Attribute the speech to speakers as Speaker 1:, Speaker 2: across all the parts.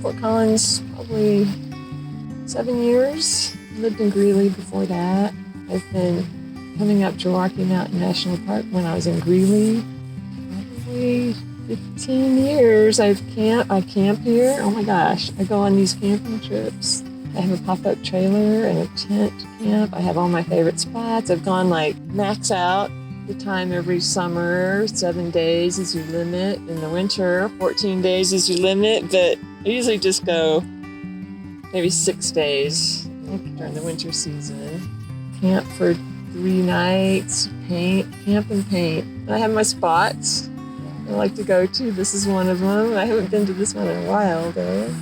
Speaker 1: Fort Collins probably 7 years. Lived in Greeley before that. I've been coming up to Rocky Mountain National Park when I was in Greeley. Probably 15 years. I camp here. Oh my gosh. I go on these camping trips. I have a pop-up trailer and a tent camp. I have all my favorite spots. I've gone like max out the time every summer. 7 days is your limit. In the winter, 14 days is your limit. But I usually just go maybe 6 days during the winter season. Camp for 3 nights, camp and paint. I have my spots I like to go to. This is one of them. I haven't been to this one in a while though.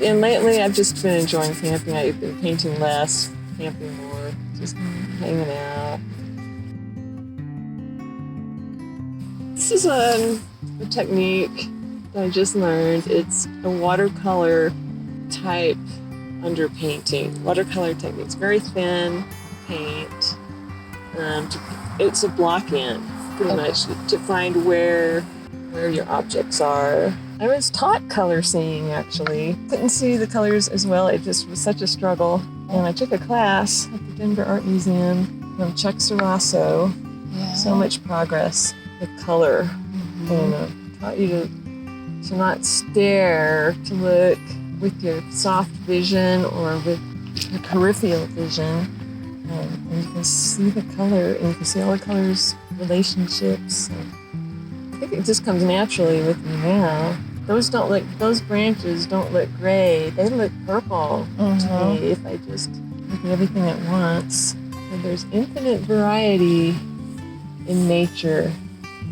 Speaker 1: And lately I've just been enjoying camping. I've been painting less, camping more, just hanging out. This is a technique that I just learned. It's a watercolor type underpainting. Watercolor techniques, very thin paint. It's a block in, pretty much, to find where your objects are. I was taught color seeing, actually. Couldn't see the colors as well. It just was such a struggle. And I took a class at the Denver Art Museum from Chuck Sarasso. Yeah. So much progress with color. And taught you to not stare, to look with your soft vision or with your peripheral vision. And you can see the color, and you can see all the colors, relationships. I think it just comes naturally with me now. Those branches don't look gray. They look purple to me if I just look at everything at once. So there's infinite variety in nature.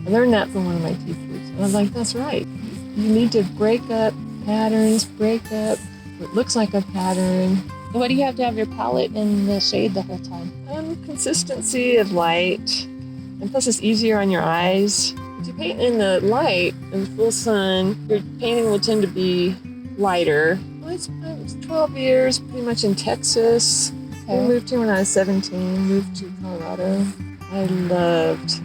Speaker 1: I learned that from one of my teachers. And I'm like, that's right. You need to break up patterns, break up what looks like a pattern.
Speaker 2: Why do you have to have your palette in the shade the whole time?
Speaker 1: Consistency of light. And plus it's easier on your eyes. If you paint in the light, in the full sun, your painting will tend to be lighter. Well, I was 12 years pretty much in Texas. Okay. I moved here when I was 17, moved to Colorado. I loved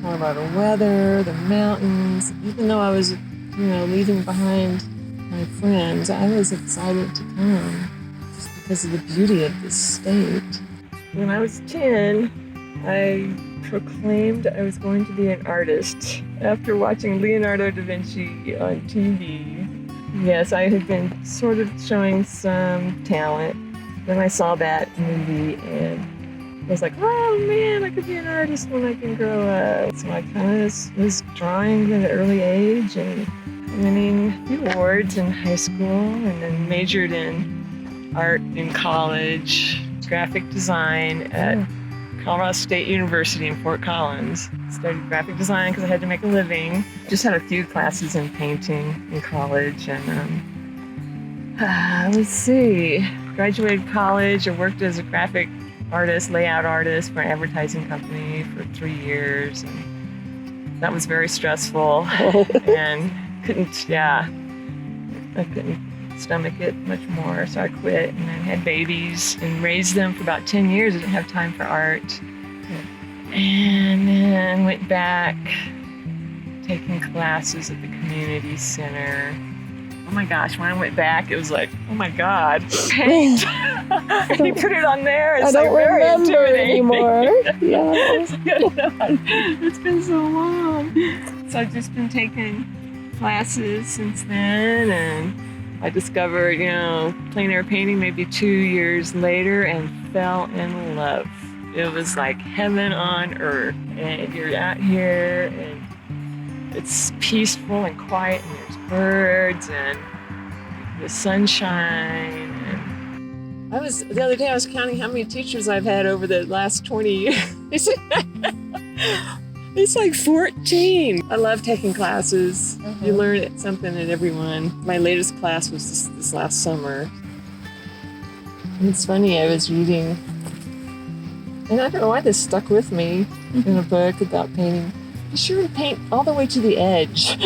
Speaker 1: Colorado weather, the mountains. Even though I was, leaving behind my friends, I was excited to come just because of the beauty of this state. When I was 10, I proclaimed I was going to be an artist after watching Leonardo da Vinci on TV. Yes, I had been sort of showing some talent. Then I saw that movie and I was like, oh man, I could be an artist when I can grow up. So I kind of was drawing at an early age and winning a few awards in high school, and then majored in art in college, graphic design at Colorado State University in Fort Collins. Studied graphic design because I had to make a living. Just had a few classes in painting in college, and let's see, graduated college. I worked as a graphic artist, layout artist for an advertising company for 3 years, and that was very stressful. And I couldn't stomach it much more, so I quit and then had babies and raised them for about 10 years. I didn't have time for art. And then went back, taking classes at the community center. Oh my gosh, when I went back, it was like, oh my God, paint. You put it on there, it's like very intimidating anymore. Yeah. It's been so long. So I've just been taking classes since then, and I discovered, plein air painting maybe 2 years later and fell in love. It was like heaven on earth, and you're out here and it's peaceful and quiet, and there's birds and the sunshine. And the other day I was counting how many teachers I've had over the last 20 years. It's like 14. I love taking classes. You learn something at every one. My latest class was this last summer. And it's funny, I was reading, and I don't know why this stuck with me, in a book about painting. Be sure to paint all the way to the edge.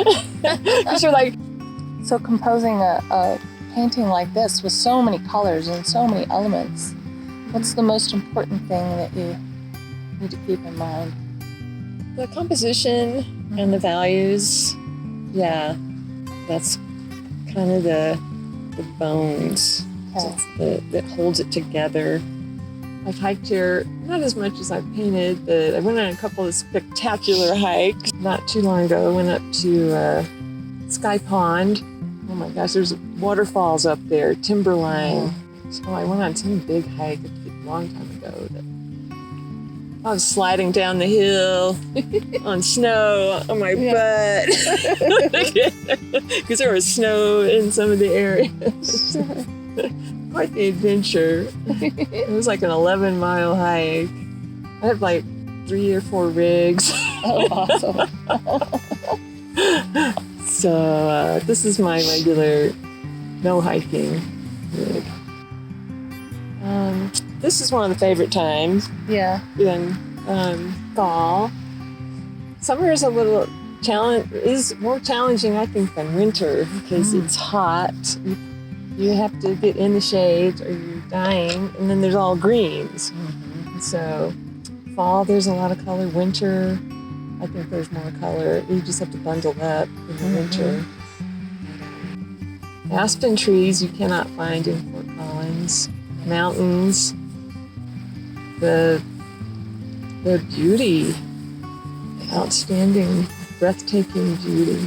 Speaker 1: Because you're like...
Speaker 2: So composing a painting like this with so many colors and so many elements, what's the most important thing that you need to keep in mind?
Speaker 1: The composition and the values, yeah, that's kind of the bones
Speaker 2: Okay.
Speaker 1: that holds it together. I've hiked here, not as much as I've painted, but I went on a couple of spectacular hikes. Not too long ago, I went up to Sky Pond. Oh my gosh, there's waterfalls up there, timberline. So I went on some big hike a long time ago. I was sliding down the hill on snow on my butt because there was snow in some of the areas. Quite the adventure. It was like an 11-mile hike. I had like 3 or 4 rigs.
Speaker 2: Oh, awesome.
Speaker 1: So this is my regular no hiking rig. This is one of the favorite times.
Speaker 2: Yeah.
Speaker 1: In fall. Summer is a little more challenging, I think, than winter because it's hot. You have to get in the shade or you're dying, and then there's all greens. So fall, there's a lot of color. Winter, I think there's more color. You just have to bundle up in the winter. Aspen trees you cannot find in Fort Collins. Mountains, the beauty, outstanding, breathtaking beauty.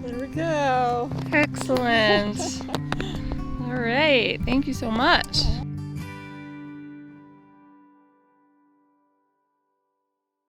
Speaker 1: There we go.
Speaker 2: Excellent. All right. Thank you so much.